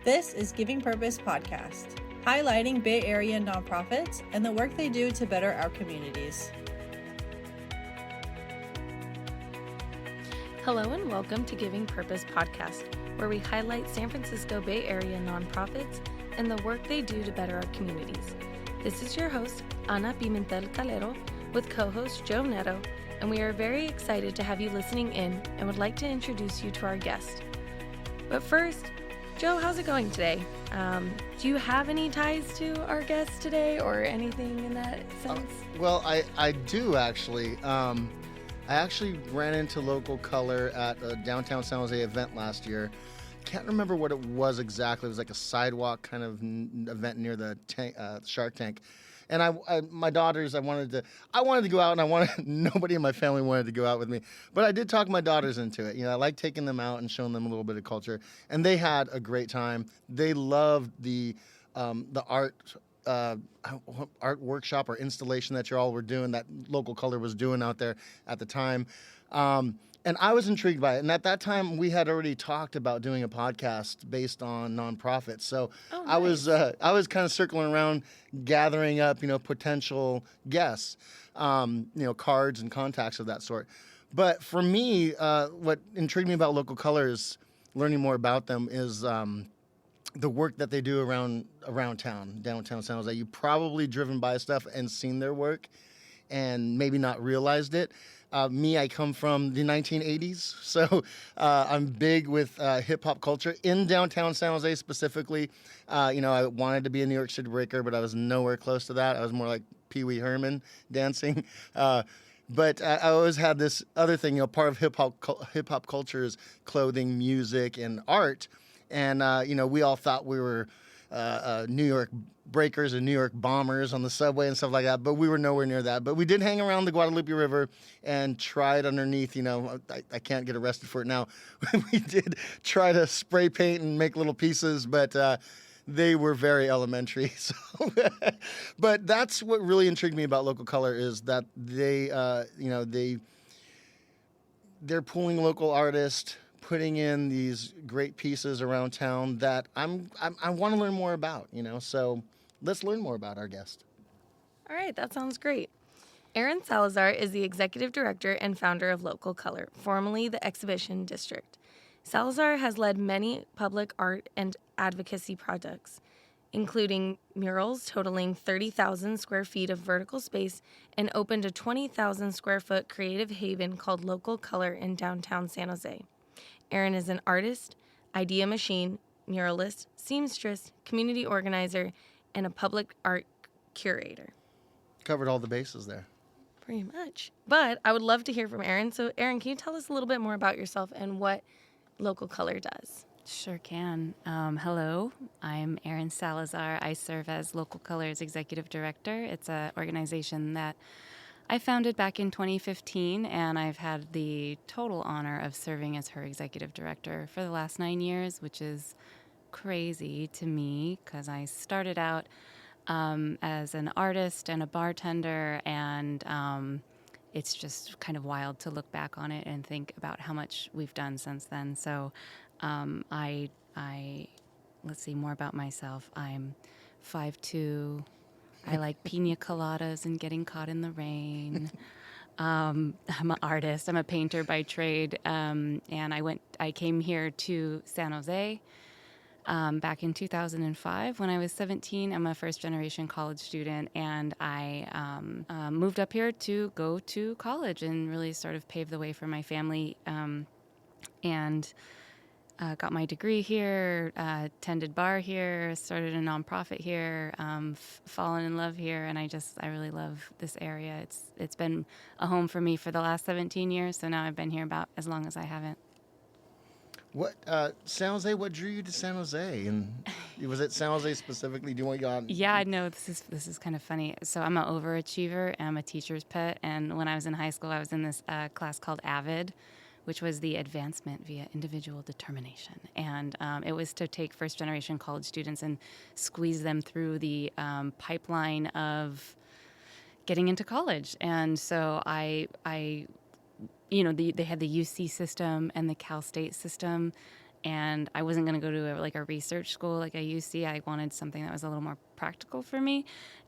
This is Giving Purpose Podcast, highlighting Bay Area nonprofits and the work they do to better our communities. Hello and welcome to Giving Purpose Podcast, where we highlight San Francisco Bay Area nonprofits and the work they do to better our communities. This is your host, Ana Pimentel-Calero, with co-host Joe Neto, and we are very excited to have you listening in and would like to introduce you to our guest. But first, Joe, how's it going today? Do you have any ties to our guest today or anything in that sense? Well, I do actually. I actually ran into Local Color at a downtown San Jose event last year. Can't remember what it was exactly. It was like a sidewalk kind of event near the Shark Tank. And my daughters, I wanted to go out, and nobody in my family wanted to go out with me. But I did talk my daughters into it. You know, I like taking them out and showing them a little bit of culture. And they had a great time. They loved the art workshop or installation that you all were doing, that Local Color was doing out there at the time. And I was intrigued by it. And at that time, we had already talked about doing a podcast based on nonprofits. So nice. I was kind of circling around, gathering up, potential guests, cards and contacts of that sort. But for me, what intrigued me about Local Color is learning more about them is the work that they do around town, downtown San Jose. You've probably driven by stuff and seen their work and maybe not realized it. I come from the 1980s, so I'm big with hip-hop culture in downtown San Jose specifically. I wanted to be a New York City breaker, but I was nowhere close to that. I was more like Pee Wee Herman dancing. But I always had this other thing, part of hip-hop culture is clothing, music, and art. And, we all thought we were New York breakers and New York bombers on the subway and stuff like that, but we were nowhere near that. But we did hang around the Guadalupe River and tried underneath, I can't get arrested for it now. We did try to spray paint and make little pieces, but they were very elementary. So, but that's what really intrigued me about Local Color is that they're pulling local artists, putting in these great pieces around town that I want to learn more about, so let's learn more about our guest. All right, that sounds great. Erin Salazar is the executive director and founder of Local Color, formerly the Exhibition District. Salazar has led many public art and advocacy projects, including murals totaling 30,000 square feet of vertical space and opened a 20,000 square foot creative haven called Local Color in downtown San Jose. Erin is an artist, idea machine, muralist, seamstress, community organizer, and a public art curator. Covered all the bases there. Pretty much. But I would love to hear from Erin. So, Erin, can you tell us a little bit more about yourself and what Local Color does? Sure can. Hello, I'm Erin Salazar. I serve as Local Color's executive director. It's an organization that I founded back in 2015, and I've had the total honor of serving as her executive director for the last 9 years, which is crazy to me because I started out as an artist and a bartender, and it's just kind of wild to look back on it and think about how much we've done since then. So let's see more about myself. I'm 5'2". I like pina coladas and getting caught in the rain. I'm an artist. I'm a painter by trade. And I came here to San Jose back in 2005 when I was 17. I'm a first-generation college student, and I moved up here to go to college and really sort of pave the way for my family. And got my degree here, attended bar here, started a nonprofit here, fallen in love here, and I really love this area. It's been a home for me for the last 17 years, so now I've been here about as long as I haven't. What San Jose? What drew you to San Jose? And was it San Jose specifically? Do you want to go on? Yeah, no, this is kind of funny. So I'm an overachiever, and I'm a teacher's pet, and when I was in high school, I was in this class called AVID, which was the Advancement via Individual Determination. And it was to take first-generation college students and squeeze them through the pipeline of getting into college. And so they had the UC system and the Cal State system, and I wasn't going to go to a research school like a UC. I wanted something that was a little more practical for me,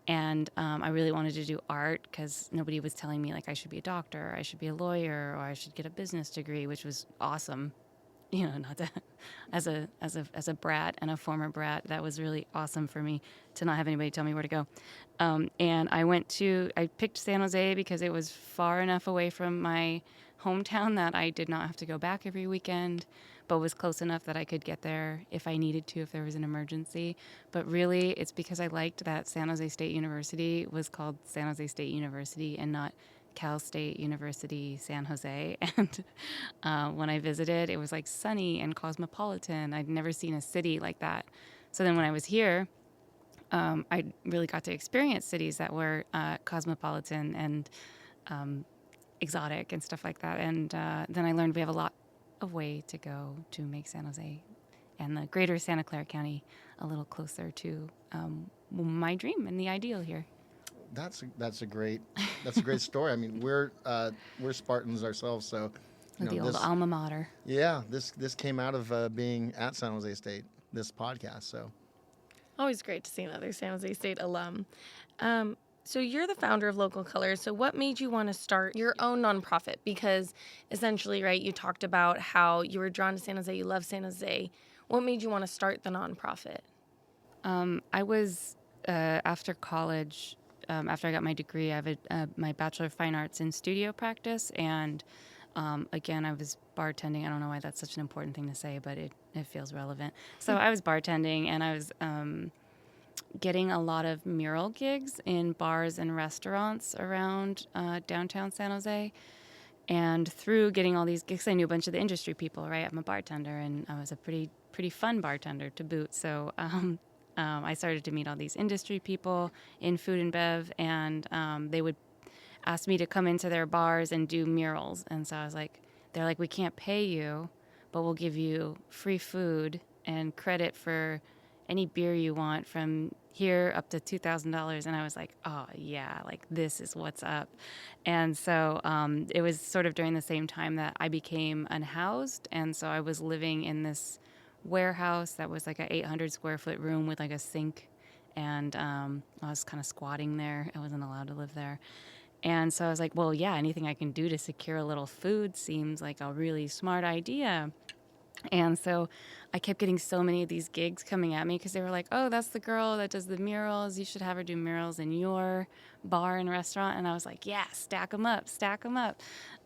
and I really wanted to do art because nobody was telling me like I should be a doctor, or I should be a lawyer, or I should get a business degree, which was awesome. Not to, as a brat and a former brat, that was really awesome for me to not have anybody tell me where to go. And I picked San Jose because it was far enough away from my hometown that I did not have to go back every weekend, but was close enough that I could get there if I needed to, if there was an emergency. But really, it's because I liked that San Jose State University was called San Jose State University and not Cal State University San Jose. And when I visited, it was like sunny and cosmopolitan. I'd never seen a city like that. So then when I was here, I really got to experience cities that were cosmopolitan and exotic and stuff like that. And then I learned we have a lot of way to go to make San Jose and the greater Santa Clara County a little closer to my dream and the ideal here. That's a great story. I mean, we're Spartans ourselves, so The old alma mater. Yeah, this came out of being at San Jose State. This podcast, so Always great to see another San Jose State alum. So you're the founder of Local Colors. So what made you want to start your own nonprofit? Because essentially, right, you talked about how you were drawn to San Jose, you love San Jose. What made you want to start the nonprofit? I was after college. After I got my degree, I have my Bachelor of Fine Arts in studio practice, and again, I was bartending. I don't know why that's such an important thing to say, but it feels relevant. So I was bartending, and I was getting a lot of mural gigs in bars and restaurants around downtown San Jose. And through getting all these gigs, I knew a bunch of the industry people, right? I'm a bartender, and I was a pretty fun bartender to boot. So I started to meet all these industry people in food and bev, and they would ask me to come into their bars and do murals. And so I was like, they're like, we can't pay you, but we'll give you free food and credit for any beer you want from here up to $2,000. And I was like, oh, yeah, like this is what's up. And so it was sort of during the same time that I became unhoused. And so I was living in this warehouse that was like an 800 square foot room with like a sink. And I was kind of squatting there. I wasn't allowed to live there. And so I was like, well, yeah, anything I can do to secure a little food seems like a really smart idea. And so I kept getting so many of these gigs coming at me because they were like, oh, that's the girl that does the murals. You should have her do murals in your bar and restaurant. And I was like, yeah, stack them up.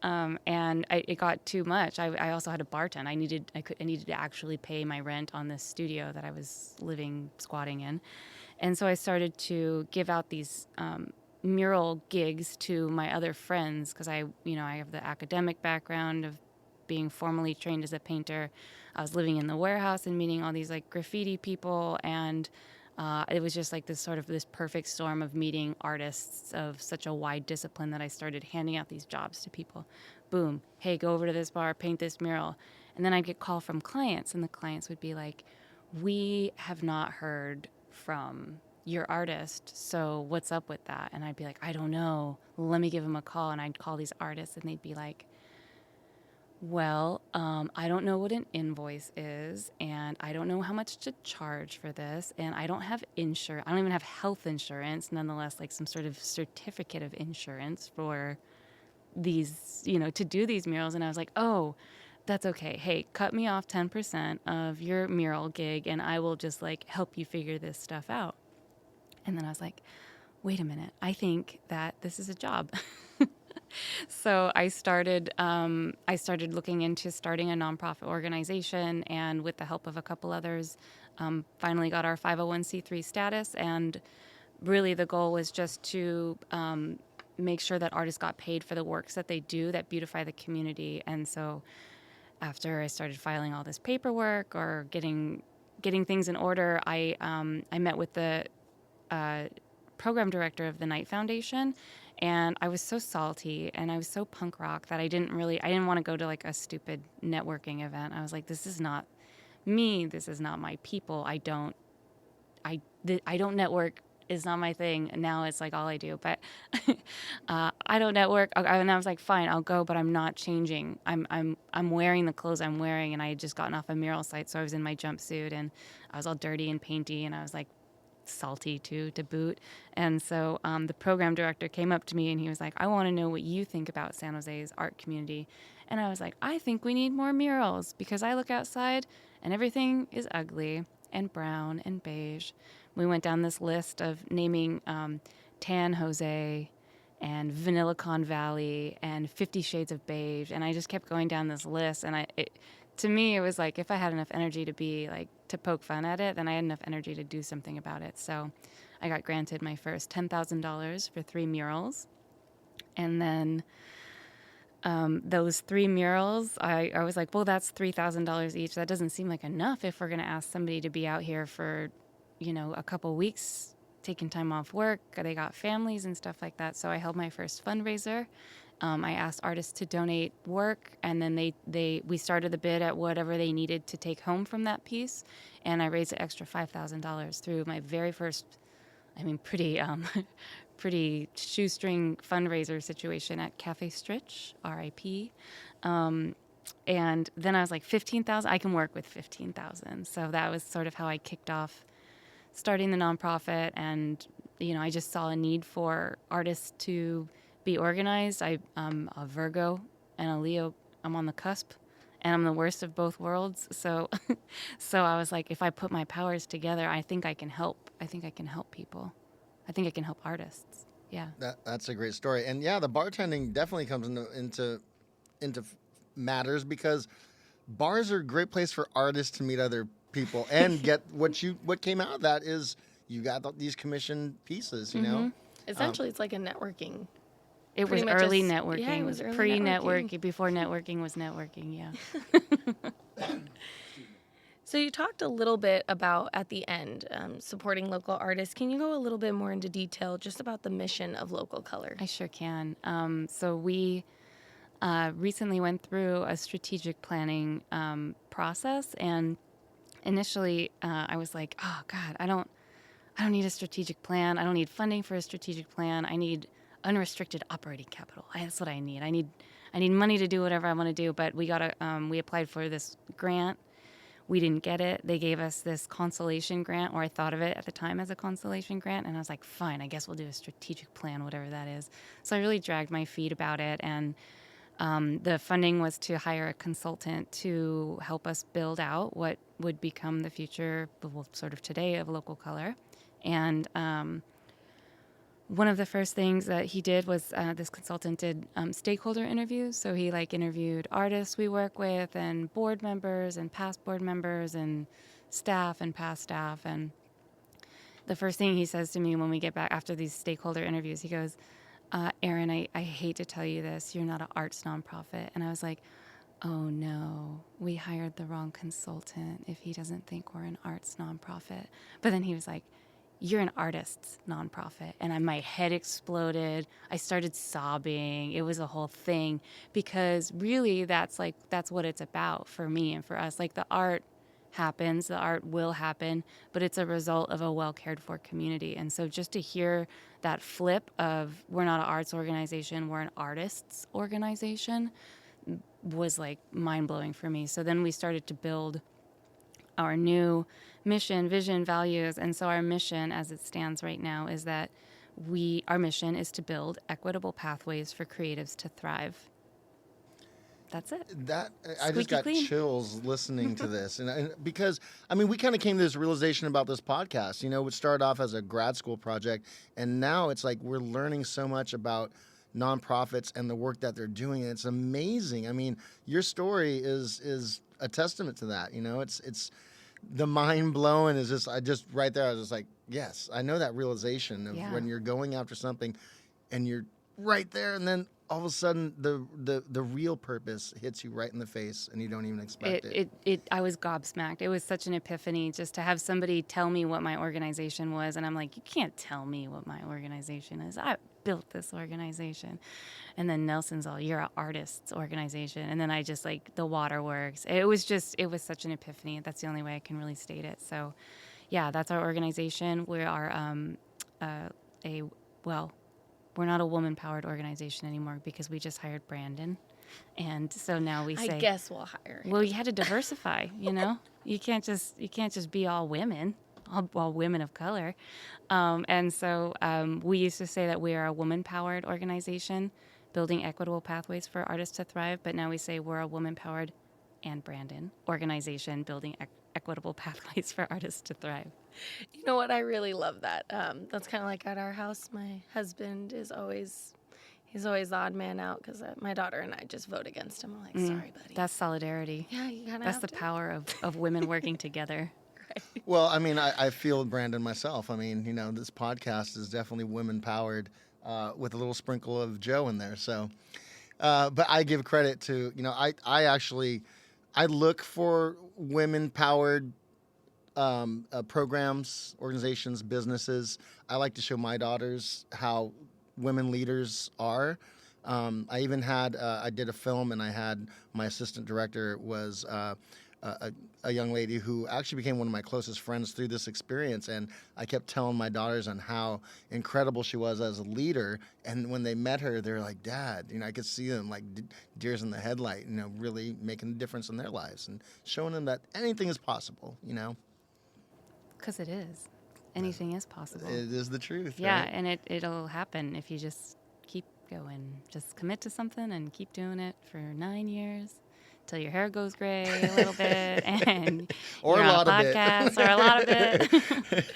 And it got too much. I also had a bartend. I needed to actually pay my rent on this studio that I was squatting in. And so I started to give out these mural gigs to my other friends because I have the academic background of being formally trained as a painter. I was living in the warehouse and meeting all these like graffiti people, and it was just like this perfect storm of meeting artists of such a wide discipline that I started handing out these jobs to people. Boom, hey, go over to this bar, paint this mural. And then I'd get call from clients, and the clients would be like, we have not heard from your artist, so what's up with that? And I'd be like, I don't know, let me give them a call. And I'd call these artists, and they'd be like, well, I don't know what an invoice is, and I don't know how much to charge for this, and I don't have insurance. I don't even have health insurance, nonetheless, like some sort of certificate of insurance for these, to do these murals. And I was like, oh, that's okay. Hey, cut me off 10% of your mural gig, and I will just like help you figure this stuff out. And then I was like, wait a minute, I think that this is a job. So I started looking into starting a nonprofit organization, and with the help of a couple others, finally got our 501c3 status. And really the goal was just to make sure that artists got paid for the works that they do that beautify the community. And so after I started filing all this paperwork or getting things in order, I met with the program director of the Knight Foundation. And I was so salty and I was so punk rock that I didn't want to go to like a stupid networking event. I was like, this is not me. This is not my people. I don't network is not my thing. And now it's like all I do. But I don't network. And I was like, fine, I'll go, but I'm not changing. I'm wearing the clothes I'm wearing, and I had just gotten off a mural site, so I was in my jumpsuit, and I was all dirty and painty, and I was like salty too, to boot. And so the program director came up to me, and he was like, I want to know what you think about San Jose's art community. And I was like, I think we need more murals, because I look outside and everything is ugly and brown and beige. We went down this list of naming Tan Jose and Vanillicon Valley and 50 Shades of Beige, and I just kept going down this list. And to me, it was like, if I had enough energy to poke fun at it, then I had enough energy to do something about it. So I got granted my first $10,000 for 3 murals, and then those 3 murals, I was like, well, that's $3,000 each. That doesn't seem like enough if we're going to ask somebody to be out here for, a couple weeks, taking time off work. They got families and stuff like that. So I held my first fundraiser. I asked artists to donate work, and then we started the bid at whatever they needed to take home from that piece. And I raised an extra $5,000 through my very first, pretty shoestring fundraiser situation at Cafe Stritch, RIP. And then I was like, 15,000, I can work with 15,000. So that was sort of how I kicked off starting the nonprofit. And, I just saw a need for artists to be organized. I'm a Virgo and a Leo. I'm on the cusp, and I'm the worst of both worlds. So I was like, if I put my powers together, I think I can help. I think I can help people. I think I can help artists. Yeah. That's a great story. And yeah, the bartending definitely comes into matters, because bars are a great place for artists to meet other people and get what came out of that is you got these commissioned pieces, Essentially, it's like a networking. It was Pretty much early just- networking. yeah, it was early pre-networking, before networking was networking, yeah. So you talked a little bit about, at the end, supporting local artists. Can you go a little bit more into detail just about the mission of Local Color? I sure can. So we recently went through a strategic planning process, and initially I was like, oh God, I don't need a strategic plan. I don't need funding for a strategic plan. I need unrestricted operating capital. That's what I need. I need money to do whatever I want to do. But we applied for this grant. We didn't get it. They gave us this consolation grant, or I thought of it at the time as a consolation grant. And I was like, fine, I guess we'll do a strategic plan, whatever that is. So I really dragged my feet about it. And the funding was to hire a consultant to help us build out what would become the future, well, sort of today, of Local Color. And one of the first things that he did was this consultant did stakeholder interviews. So he interviewed artists we work with, and board members and past board members and staff and past staff. And the first thing he says to me when we get back after these stakeholder interviews, he goes, Erin, I hate to tell you this, you're not an arts nonprofit. And I was like, oh no, we hired the wrong consultant if he doesn't think we're an arts nonprofit. But then he was like, you're an artist's nonprofit. And my head exploded. I started sobbing. It was a whole thing, because really that's what it's about for me and for us. The art happens, the art will happen, but it's a result of a well cared for community. And so just to hear that flip of, we're not an arts organization, we're an artists organization, was mind blowing for me. So then we started to build our new mission, vision, values. And so our mission, as it stands right now, is that our mission is to build equitable pathways for creatives to thrive. That's it. I just got chills listening to this, and because we kind of came to this realization about this podcast. It started off as a grad school project, and now it's we're learning so much about nonprofits and the work that they're doing, and it's amazing. Your story is a testament to that. It's the mind blowing is just right there. I was just like, yes, I know that realization of when you're going after something, and you're right there, and then all of a sudden the real purpose hits you right in the face, and you don't even expect it. I was gobsmacked. It was such an epiphany just to have somebody tell me what my organization was, and I'm like, you can't tell me what my organization is. I built this organization. And then Nelson's all, you're an artist's organization. And then I just the waterworks. It was such an epiphany. That's the only way I can really state it. So yeah, that's our organization. We are we're not a woman-powered organization anymore because we just hired Brandon. And so now we say, I guess we'll hire him. well, you had to diversify, You can't just be all women, all women of color. And so we used to say that we are a woman-powered organization building equitable pathways for artists to thrive, but now we say we're a woman-powered and Brandon organization building equitable pathways for artists to thrive. You know what? I really love that. That's kind of like at our house. My husband is always... He's always the odd man out because my daughter and I just vote against him. I'm like, sorry, buddy. That's solidarity. Yeah, you kind of That's the power of women working together. Right. Well, I mean, I feel Brandon myself. I mean, this podcast is definitely women-powered with a little sprinkle of Joe in there. So, but I give credit to, I look for women-powered programs, organizations, businesses. I like to show my daughters how women leaders are. I even had, I did a film, and I had my assistant director was a young lady who actually became one of my closest friends through this experience. And I kept telling my daughters on how incredible she was as a leader. And when they met her, they're like, Dad, I could see them like deers in the headlight, really making a difference in their lives and showing them that anything is possible, Because it is. Anything is possible. It is the truth. Yeah, right? and it'll happen if you just keep going. Just commit to something and keep doing it for 9 years till your hair goes gray a little bit and or you're a on lot a of podcast or a lot of it.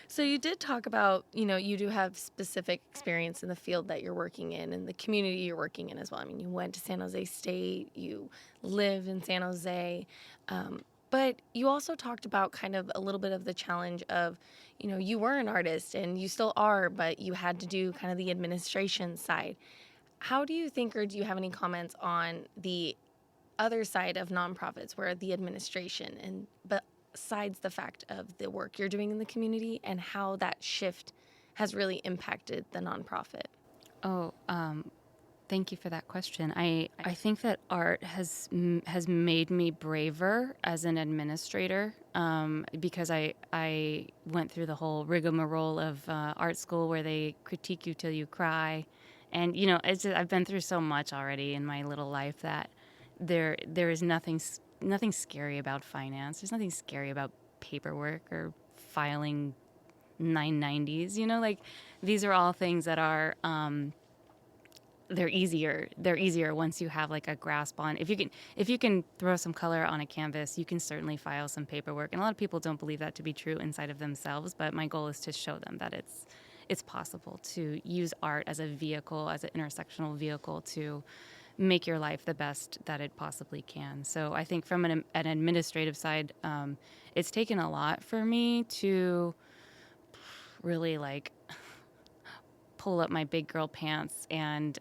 So you did talk about, you do have specific experience in the field that you're working in and the community you're working in as well. I mean, you went to San Jose State, you lived in San Jose, but you also talked about kind of a little bit of the challenge of, you were an artist and you still are, but you had to do kind of the administration side. How do you think, or do you have any comments on the other side of nonprofits where the administration and besides the fact of the work you're doing in the community and how that shift has really impacted the nonprofit? Thank you for that question. I think that art has made me braver as an administrator because I went through the whole rigmarole of art school where they critique you till you cry, and I've been through so much already in my little life that there is nothing scary about finance. There's nothing scary about paperwork or filing 990s. These are all things that are. They're easier once you have like a grasp on. If you can throw some color on a canvas, you can certainly file some paperwork. And a lot of people don't believe that to be true inside of themselves, but my goal is to show them that it's possible to use art as a vehicle, as an intersectional vehicle to make your life the best that it possibly can. So I think from an administrative side, it's taken a lot for me to really pull up my big girl pants and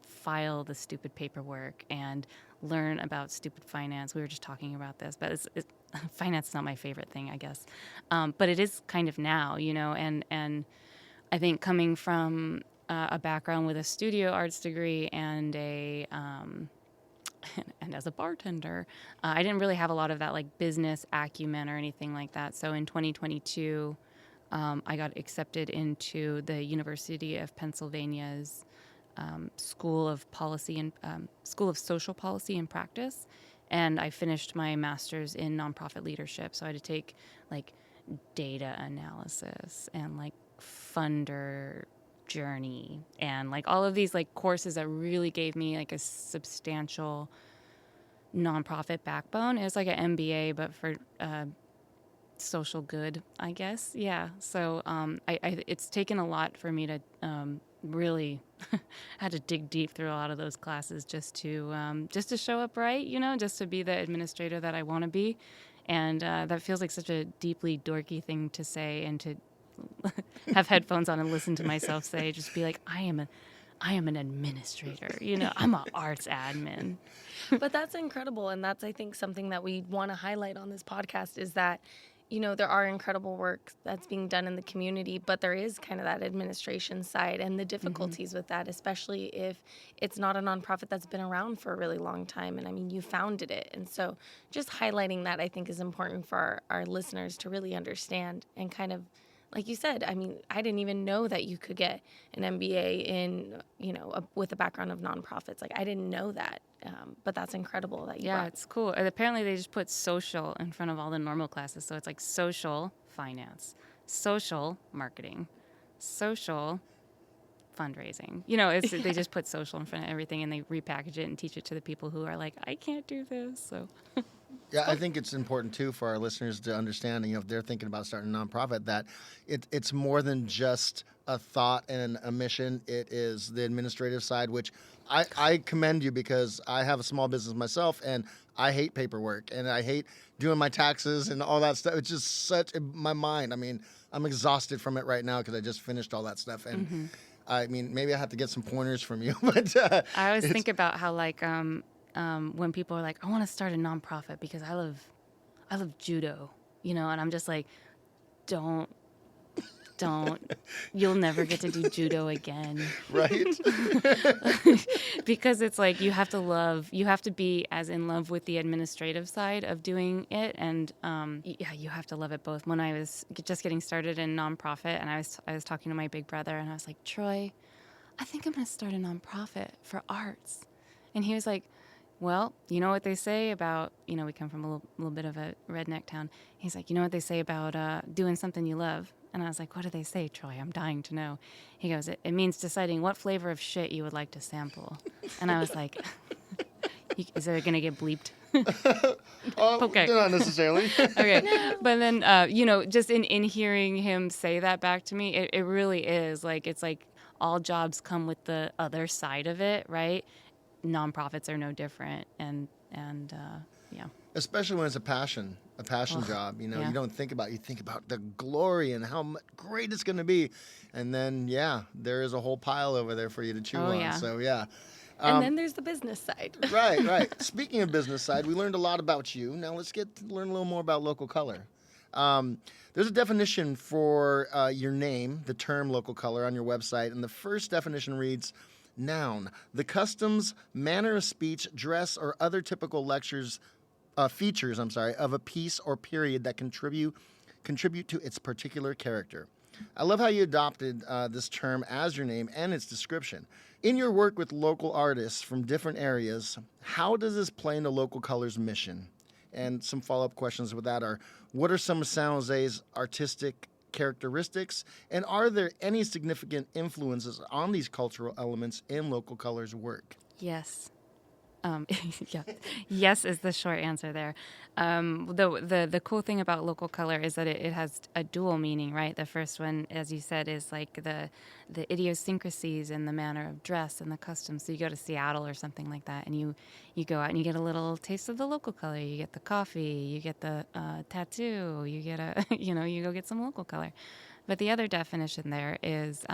file the stupid paperwork and learn about stupid finance. We were just talking about this, but finance is not my favorite thing, I guess. But it is kind of now, and I think coming from a background with a studio arts degree and and as a bartender, I didn't really have a lot of that business acumen or anything like that. So in 2022, I got accepted into the University of Pennsylvania's School of Social Policy and Practice, and I finished my master's in nonprofit leadership. So I had to take data analysis and funder journey and all of these courses that really gave me a substantial nonprofit backbone. It's like an MBA, but for social good, I guess. Yeah. So it's taken a lot for me to really had to dig deep through a lot of those classes just to show up right, just to be the administrator that I want to be. And that feels like such a deeply dorky thing to say and to have headphones on and listen to myself say, just be like, I am an administrator, I'm an arts admin. But that's incredible. And that's, I think, something that we want to highlight on this podcast is that, there are incredible work that's being done in the community, but there is kind of that administration side and the difficulties with that, especially if it's not a nonprofit that's been around for a really long time. And I mean, you founded it. And so just highlighting that, I think, is important for our listeners to really understand and kind of like you said, I mean, I didn't even know that you could get an MBA in, with a background of nonprofits. Like, I didn't know that. But that's incredible that you brought. It's cool. And apparently they just put social in front of all the normal classes. So it's like social finance, social marketing, social fundraising. They just put social in front of everything, and they repackage it and teach it to the people who are like, I can't do this. So Yeah, I think it's important too for our listeners to understand, if they're thinking about starting a nonprofit, that it's more than just a thought and a mission. It is the administrative side, which I commend you, because I have a small business myself and I hate paperwork and I hate doing my taxes and all that stuff. It's just such my mind. I mean, I'm exhausted from it right now because I just finished all that stuff. And I mean, maybe I have to get some pointers from you. But I always think about how when people are like, I want to start a nonprofit because I love judo, and I'm just like, don't, you'll never get to do judo again. Right. Because it's like, you have to be as in love with the administrative side of doing it. And you have to love it both. When I was just getting started in nonprofit, and I was talking to my big brother, and I was like, Troy, I think I'm going to start a nonprofit for arts. And he was like, well, you know what they say about, we come from a little bit of a redneck town. He's like, you know what they say about doing something you love? And I was like, what do they say, Troy? I'm dying to know. He goes, it means deciding what flavor of shit you would like to sample. And I was like, is it going to get bleeped? Okay. Not necessarily. Okay. But then, just in hearing him say that back to me, it really is like, it's like all jobs come with the other side of it, right? Nonprofits are no different. And yeah. Especially when it's a passion job. You don't think about, you think about the glory and how great it's going to be. And then, there is a whole pile over there for you to chew on. Yeah. So, yeah. And then there's the business side. Right. Speaking of business side, we learned a lot about you. Now let's learn a little more about local color. There's a definition for your name, the term local color, on your website. And the first definition reads, noun, the customs, manner of speech, dress, or other typical features of a piece or period that contribute to its particular character. I love how you adopted this term as your name and its description. In your work with local artists from different areas, how does this play into Local Color's mission? And some follow-up questions with that are, what are some of San Jose's artistic characteristics, and are there any significant influences on these cultural elements in Local Color's work? Yes. Yeah. Yes is the short answer there. The cool thing about Local Color is that it has a dual meaning, right? The first one, as you said, is like the idiosyncrasies and the manner of dress and the customs. So you go to Seattle or something like that, and you go out and you get a little taste of the local color. You get the coffee, you get the tattoo, you get you go get some local color. But the other definition there is,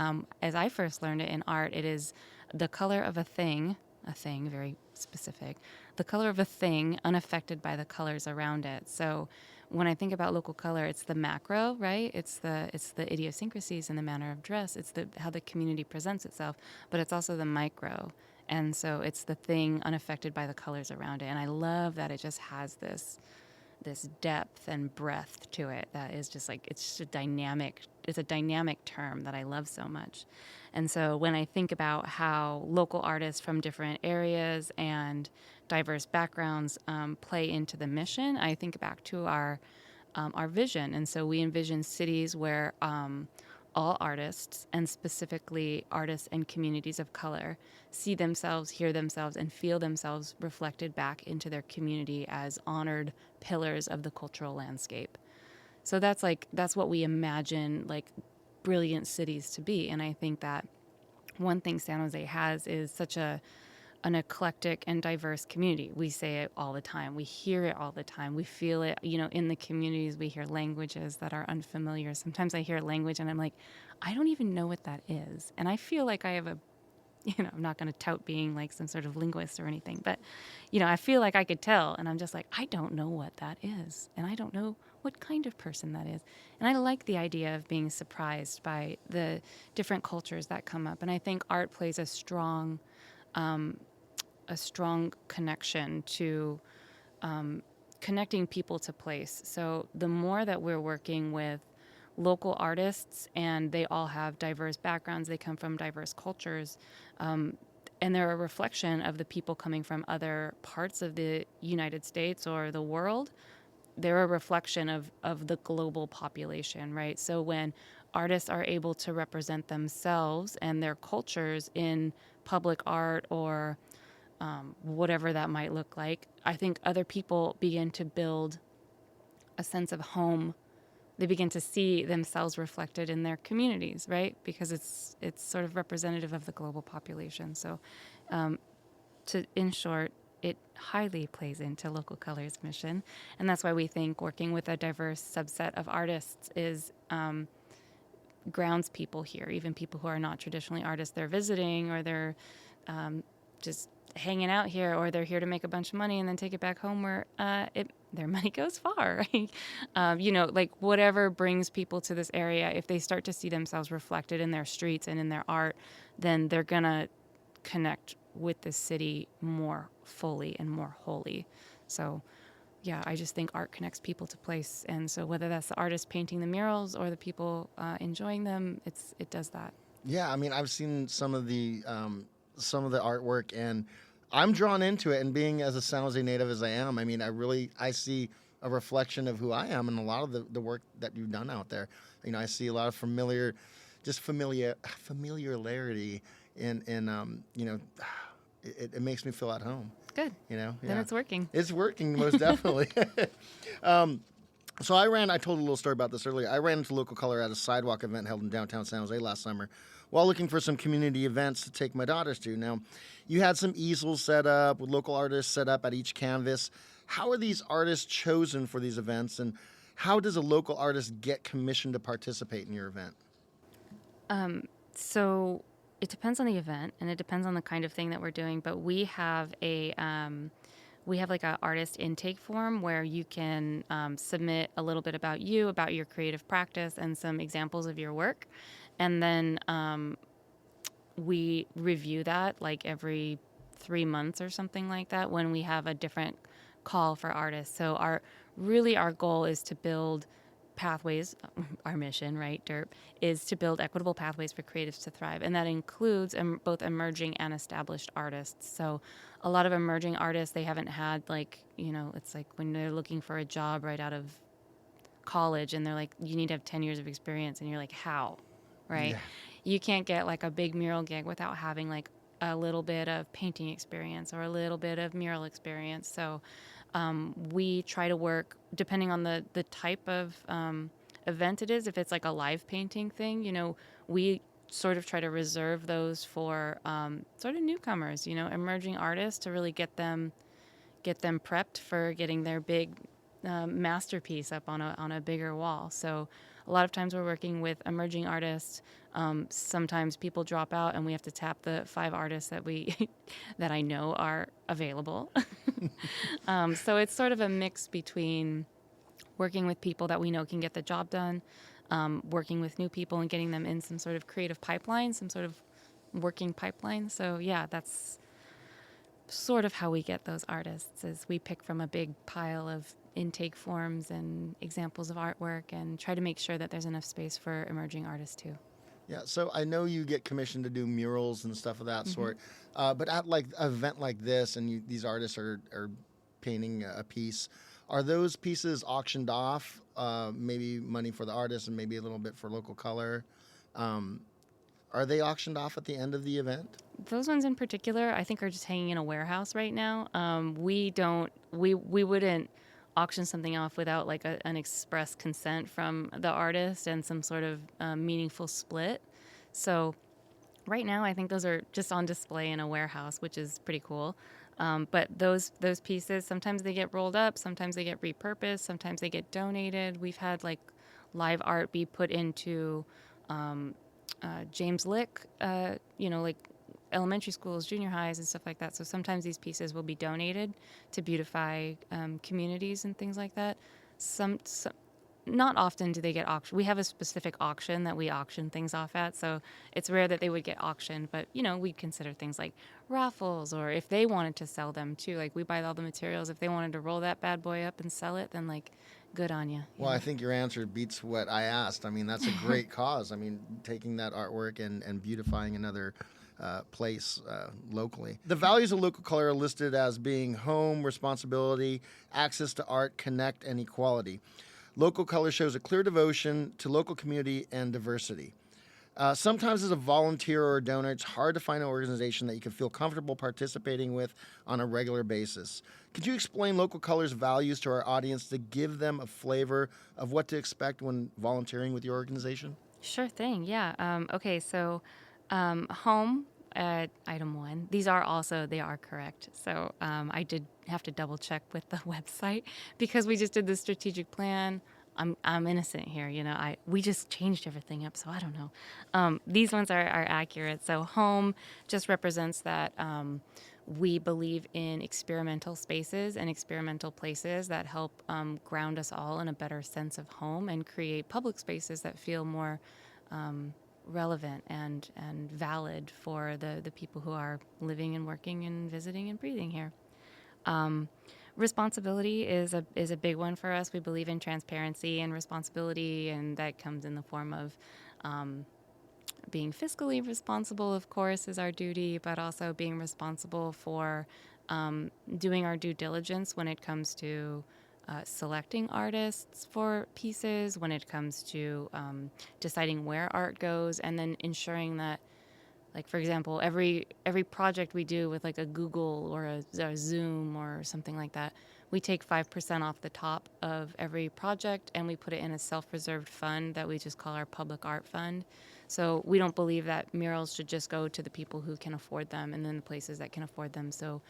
as I first learned it in art, it is the color of a thing, very specific, the color of a thing unaffected by the colors around it. So when I think about local color, it's the macro, right? It's the idiosyncrasies and the manner of dress. It's how the community presents itself, but it's also the micro. And so it's the thing unaffected by the colors around it. And I love that it just has this depth and breadth to it that is just like, it's a dynamic term that I love so much. And so when I think about how local artists from different areas and diverse backgrounds play into the mission, I think back to our vision. And so we envision cities where all artists, and specifically artists and communities of color, see themselves, hear themselves, and feel themselves reflected back into their community as honored pillars of the cultural landscape. So that's what we imagine like brilliant cities to be. And I think that one thing San Jose has is such an eclectic and diverse community. We say it all the time. We hear it all the time. We feel it, in the communities. We hear languages that are unfamiliar. Sometimes I hear language and I'm like, I don't even know what that is. And I feel like I have I'm not going to tout being like some sort of linguist or anything, but, I feel like I could tell. And I'm just like, I don't know what that is. And I don't know what kind of person that is. And I like the idea of being surprised by the different cultures that come up. And I think art plays a strong connection to connecting people to place. So the more that we're working with local artists, and they all have diverse backgrounds. They come from diverse cultures. And they're a reflection of the people coming from other parts of the United States or the world. They're a reflection of the global population, right? So when artists are able to represent themselves and their cultures in public art or whatever that might look like, I think other people begin to build a sense of home. They begin to see themselves reflected in their communities, right? Because it's sort of representative of the global population. So, in short, it highly plays into Local Color's mission, and that's why we think working with a diverse subset of artists is grounds people here, even people who are not traditionally artists. They're visiting, or they're just hanging out here, or they're here to make a bunch of money and then take it back home where their money goes far. Right? Like whatever brings people to this area, if they start to see themselves reflected in their streets and in their art, then they're gonna connect with the city more fully and more wholly. So yeah, I just think art connects people to place, and so whether that's the artist painting the murals or the people enjoying them, it does that. Yeah, I mean, I've seen some of the artwork, and I'm drawn into it. And being as a San Jose native as I am, I mean, I see a reflection of who I am in a lot of the work that you've done out there. I see a lot of familiarity in it makes me feel at home. Good. Yeah. Then it's working. It's working, most definitely. So I told a little story about this earlier. I ran into Local Color at a sidewalk event held in downtown San Jose last summer while looking for some community events to take my daughters to. Now, you had some easels set up with local artists set up at each canvas. How are these artists chosen for these events, and how does a local artist get commissioned to participate in your event? So it depends on the event, and it depends on the kind of thing that we're doing, but we have like a artist intake form where you can submit a little bit about you, about your creative practice, and some examples of your work. And then we review that like every 3 months or something like that when we have a different call for artists. So our goal is to build pathways. Our mission, right, DERP, is to build equitable pathways for creatives to thrive. And that includes both emerging and established artists. So a lot of emerging artists, they haven't had it's like when they're looking for a job right out of college and they're like, you need to have 10 years of experience. And you're like, how? Right? Yeah. You can't get like a big mural gig without having like a little bit of painting experience or a little bit of mural experience. So we try to work, depending on the type of event it is. If it's like a live painting thing, we sort of try to reserve those for sort of newcomers, emerging artists, to really get them prepped for getting their big masterpiece up on a bigger wall. So a lot of times we're working with emerging artists. Sometimes people drop out and we have to tap the 5 artists that I know are available. So it's sort of a mix between working with people that we know can get the job done, working with new people and getting them in some sort of creative pipeline, some sort of working pipeline. So yeah, that's sort of how we get those artists, is we pick from a big pile of intake forms and examples of artwork and try to make sure that there's enough space for emerging artists too. Yeah, so I know you get commissioned to do murals and stuff of that sort, but at like an event like this, and these artists are painting a piece, are those pieces auctioned off? Maybe money for the artist and maybe a little bit for Local Color. Are they auctioned off at the end of the event? Those ones in particular, I think, are just hanging in a warehouse right now. We wouldn't auction something off without like an express consent from the artist and some sort of meaningful split. So right now, I think those are just on display in a warehouse, which is pretty cool. But those pieces, sometimes they get rolled up, sometimes they get repurposed, sometimes they get donated. We've had like live art be put into James Lick, like elementary schools, junior highs, and stuff like that. So sometimes these pieces will be donated to beautify communities and things like that. not often do they get auctioned. We have a specific auction that we auction things off at, so it's rare that they would get auctioned. But, we'd consider things like raffles, or if they wanted to sell them too. Like, we buy all the materials. If they wanted to roll that bad boy up and sell it, then, like, good on you. Well, I think your answer beats what I asked. I mean, that's a great cause. I mean, taking that artwork and beautifying another place locally. The values of local color are listed as being home, responsibility, access to art, connect, and equality. Local color shows a clear devotion to local community and diversity. Sometimes as a volunteer or a donor, it's hard to find an organization that you can feel comfortable participating with on a regular basis. Could you explain Local Color's values to our audience to give them a flavor of what to expect when volunteering with your organization? Sure thing, yeah. Okay, so home, item 1. These are also, they are correct. So I did have to double check with the website because we just did the strategic plan. I'm innocent here, we just changed everything up, so I don't know. These ones are accurate. So home just represents that we believe in experimental spaces and experimental places that help ground us all in a better sense of home and create public spaces that feel more relevant and valid for the people who are living and working and visiting and breathing here. Responsibility is a big one for us. We believe in transparency and responsibility, and that comes in the form of being fiscally responsible, of course, is our duty, but also being responsible for doing our due diligence when it comes to selecting artists for pieces, when it comes to deciding where art goes, and then ensuring that, like, for example, every project we do with like a Google or a Zoom or something like that, we take 5% off the top of every project and we put it in a self-reserved fund that we just call our public art fund. So we don't believe that murals should just go to the people who can afford them and then the places that can afford them. So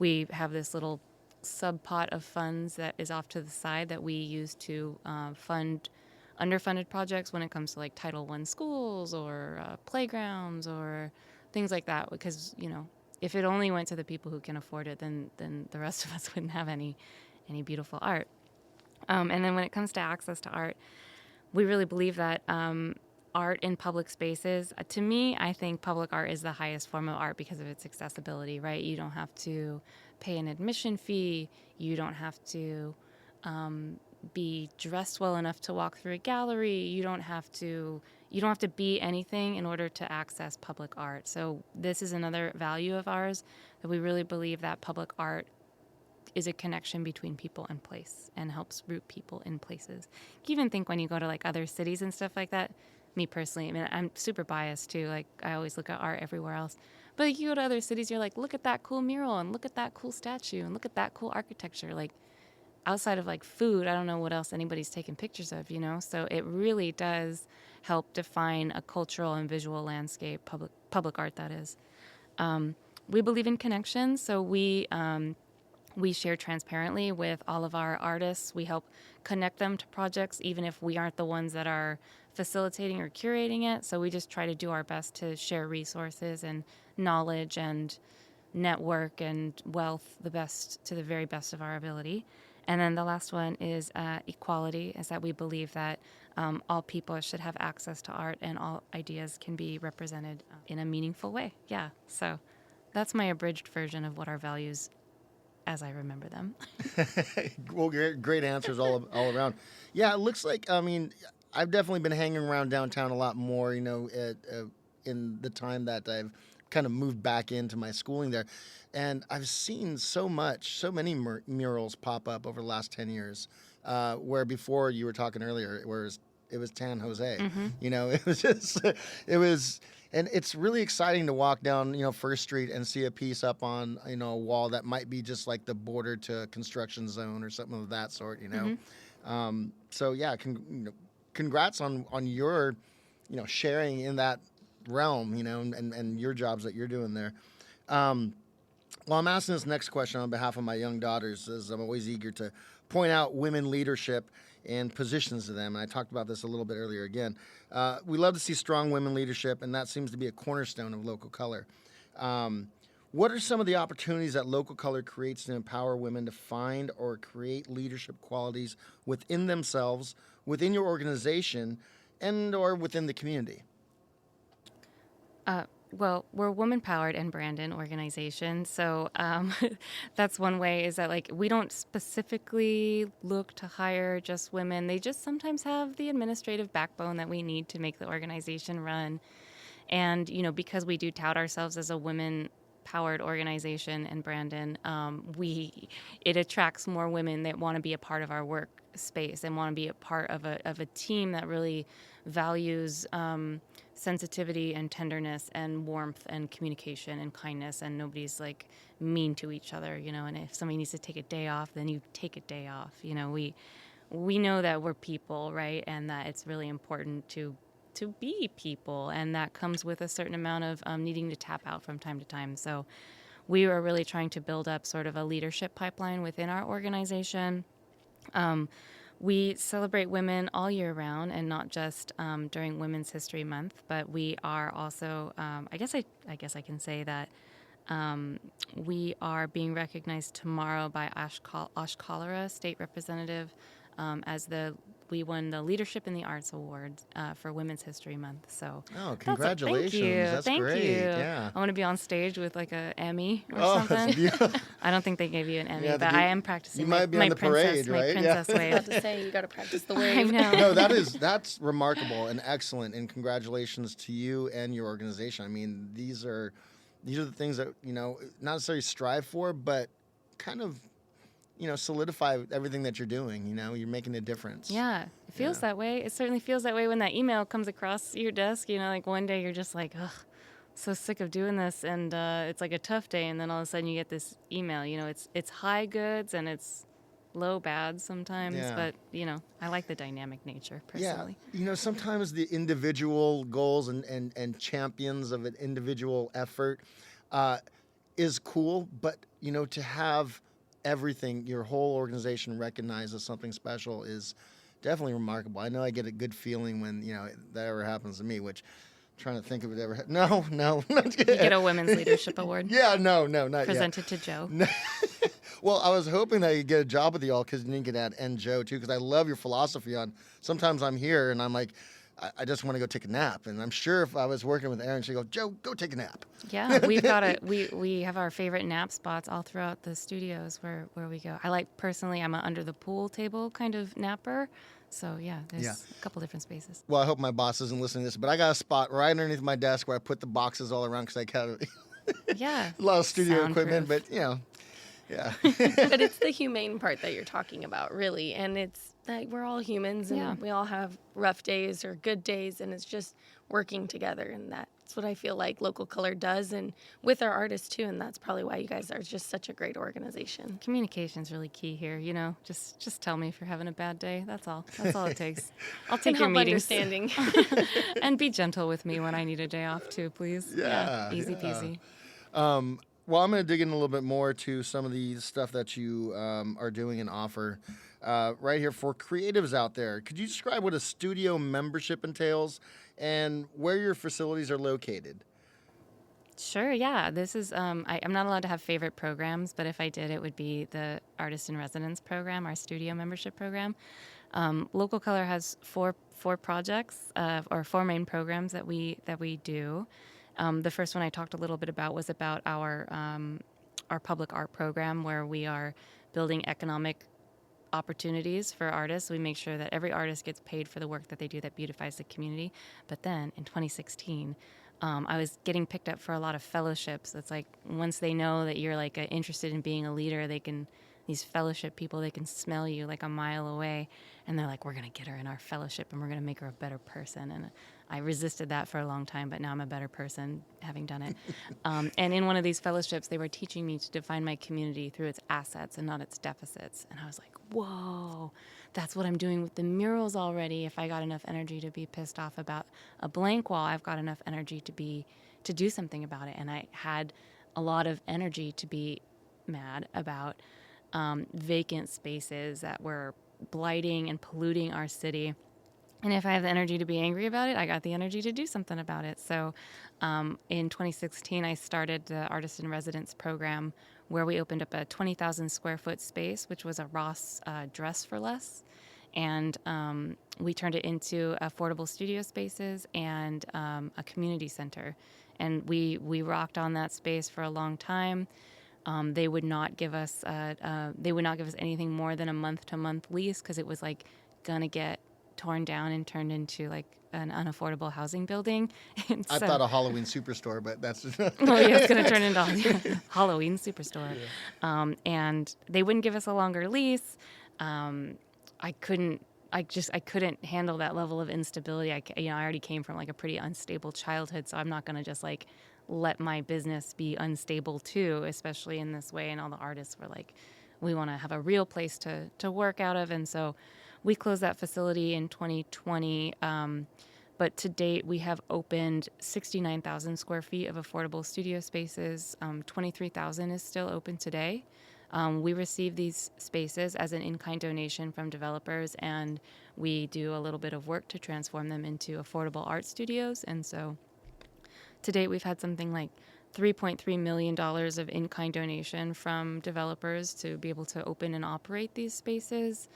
we have this little sub-pot of funds that is off to the side that we use to fund underfunded projects when it comes to like Title I schools or playgrounds or things like that, because if it only went to the people who can afford it, then the rest of us wouldn't have any beautiful art. And then when it comes to access to art, we really believe that art in public spaces, to me, I think public art is the highest form of art because of its accessibility, right? You don't have to pay an admission fee. You don't have to be dressed well enough to walk through a gallery. You don't have to be anything in order to access public art. So this is another value of ours, that we really believe that public art is a connection between people and place and helps root people in places. You even think when you go to like other cities and stuff like that, me personally, I mean, I'm super biased too. Like, I always look at art everywhere else. But like, you go to other cities, you're like, look at that cool mural and look at that cool statue and look at that cool architecture. Like, outside of like food, I don't know what else anybody's taking pictures of, So it really does help define a cultural and visual landscape, public art that is. We believe in connections, so we share transparently with all of our artists. We help connect them to projects, even if we aren't the ones that are facilitating or curating it. So we just try to do our best to share resources and knowledge and network and wealth to the very best of our ability. And then the last one is equality, is that we believe that all people should have access to art and all ideas can be represented in a meaningful way. Yeah, so that's my abridged version of what our values as I remember them. Well, great answers all around. Yeah, it looks like, I mean, I've definitely been hanging around downtown a lot more, in the time that I've kind of moved back into my schooling there. And I've seen so many murals pop up over the last 10 years, where before you were talking earlier, whereas it was Tan Jose. Mm-hmm. And it's really exciting to walk down, First Street and see a piece up on, a wall that might be just like the border to a construction zone or something of that sort, Mm-hmm. So yeah, congrats on your, sharing in that realm, and your jobs that you're doing there. Well, I'm asking this next question on behalf of my young daughters, as I'm always eager to point out women leadership and positions of them. And I talked about this a little bit earlier again. We love to see strong women leadership, and that seems to be a cornerstone of Local Color. What are some of the opportunities that Local Color creates to empower women to find or create leadership qualities within themselves, within your organization, and or within the community? Well, we're a woman-powered and Brandon organization, so that's one way. Is that like we don't specifically look to hire just women. They just sometimes have the administrative backbone that we need to make the organization run. And because we do tout ourselves as a women-powered organization and Brandon, it attracts more women that want to be a part of our workspace and want to be a part of a team that really values sensitivity and tenderness and warmth and communication and kindness, and nobody's like mean to each other, and if somebody needs to take a day off, then you take a day off. We know that we're people, right? And that it's really important to be people, and that comes with a certain amount of needing to tap out from time to time. So we are really trying to build up sort of a leadership pipeline within our organization. We celebrate women all year round, and not just during Women's History Month. But we are also, I guess I can say that we are being recognized tomorrow by Ash Cholera, State Representative, as we won the Leadership in the Arts Award for Women's History Month. So, congratulations! Thank Great. you. Yeah, I want to be on stage with like a Emmy or that's something. beautiful. I don't think they gave you an Emmy, Yeah, but I am practicing. You might be on the parade, right? My princess I was wave. about to say, you got to practice the I wave. know. No, that's remarkable and excellent, and congratulations to you and your organization. I mean, these are the things that not necessarily strive for, but kind of solidify everything that you're doing. You're making a difference. Yeah, it feels that way. It certainly feels that way when that email comes across your desk. Like one day you're just like, ugh, so sick of doing this, and it's like a tough day, and then all of a sudden you get this email. It's high goods and it's low bad sometimes, but I like the dynamic nature personally. Yeah, sometimes the individual goals and champions of an individual effort is cool, but to have everything, your whole organization recognized as something special is definitely remarkable. I know I get a good feeling when that ever happens to me, which I'm trying to think of it ever. No, not You get a Women's Leadership Award. Yeah, no, not presented to Joe. No. Well, I was hoping that you'd get a job with y'all because you didn't get that and Joe too, because I love your philosophy on. Sometimes I'm here and I'm like, I just want to go take a nap, and I'm sure if I was working with Erin, she'd go, Joe, go take a nap. Yeah, we've got we have our favorite nap spots all throughout the studios where we go. Personally, I'm an under the pool table kind of napper. So there's a couple different spaces. Well, I hope my boss isn't listening to this, but I got a spot right underneath my desk where I put the boxes all around because I got a lot of studio equipment, but yeah. But it's the humane part that you're talking about, really, and it's that we're all humans and we all have rough days or good days, and it's just working together, and that's what I feel like Local Color does, and with our artists too, and that's probably why you guys are just such a great organization. Communication's really key here, just tell me if you're having a bad day. That's all it takes. I'll take and your help meetings. Understanding. And be gentle with me when I need a day off too, please. Easy peasy. Well, I'm going to dig in a little bit more to some of the stuff that you are doing and offer right here for creatives out there. Could you describe what a studio membership entails and where your facilities are located? Sure, yeah. This is, I'm not allowed to have favorite programs, but if I did, it would be the Artist in Residence program, our studio membership program. Local Color has four projects, or four main programs that we do. The first one I talked a little bit about was about our public art program, where we are building economic opportunities for artists. We make sure that every artist gets paid for the work that they do that beautifies the community. But then in 2016, I was getting picked up for a lot of fellowships. It's like once they know that you're like interested in being a leader, these fellowship people, they can smell you like a mile away, and they're like, we're going to get her in our fellowship and we're going to make her a better person. And I resisted that for a long time, but now I'm a better person having done it. And in one of these fellowships, they were teaching me to define my community through its assets and not its deficits. And I was like, whoa, that's what I'm doing with the murals already. If I got enough energy to be pissed off about a blank wall, I've got enough energy to do something about it. And I had a lot of energy to be mad about vacant spaces that were blighting and polluting our city. And if I have the energy to be angry about it, I got the energy to do something about it. So in 2016, I started the Artist in Residence program, where we opened up a 20,000 square foot space, which was a Ross Dress for Less. And we turned it into affordable studio spaces and a community center. And we rocked on that space for a long time. They would not give us anything more than a month-to-month lease, because it was like gonna get torn down and turned into like an unaffordable housing building. And I thought a Halloween superstore, but that's oh yeah, it's gonna turn into a Halloween superstore. Yeah. And they wouldn't give us a longer lease. I couldn't handle that level of instability. I already came from like a pretty unstable childhood, so I'm not gonna just like let my business be unstable too, especially in this way. And all the artists were like, we want to have a real place to work out of. And so we closed that facility in 2020. But to date, we have opened 69,000 square feet of affordable studio spaces. 23,000 is still open today. We receive these spaces as an in-kind donation from developers, and we do a little bit of work to transform them into affordable art studios. And so to date, we've had something like $3.3 million of in-kind donation from developers to be able to open and operate these spaces.